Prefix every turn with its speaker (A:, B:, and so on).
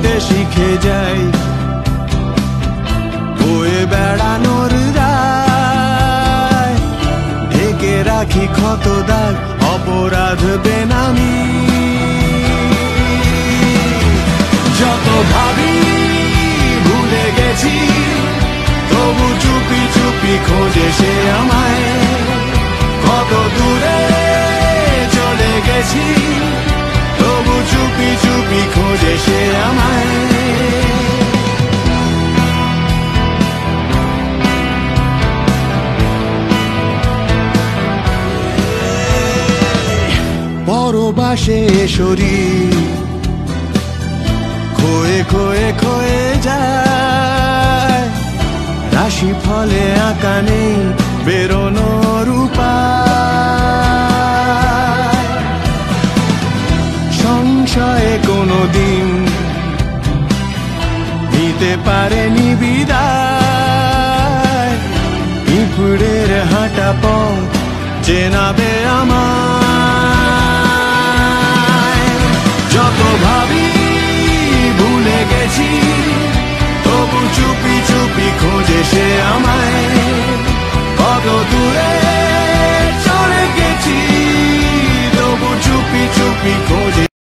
A: দিতে শিখে যাই, বয়ে বেড়ানোর রায় ঢেকে রাখি ক্ষত দাগ, অপরাধ বেনামি। যত ভাবি ভুলে গেছি, তবু চুপি চুপি খোঁজে সে আমায়। কত দূরে চলে গেছি, তবু চুপি চুপি খোঁজে সে আমায়। পরবাসে শরীর খোয়ে খোয়ে খোয়ে যায়, রাশি ফলে আঁকা নেই বেরোনোর উপায়। সংশয়ে কোনোদিন নিতে পারেনি বিদায়, পিঁপড়ের হাঁটা পথ চেনাবে আমার।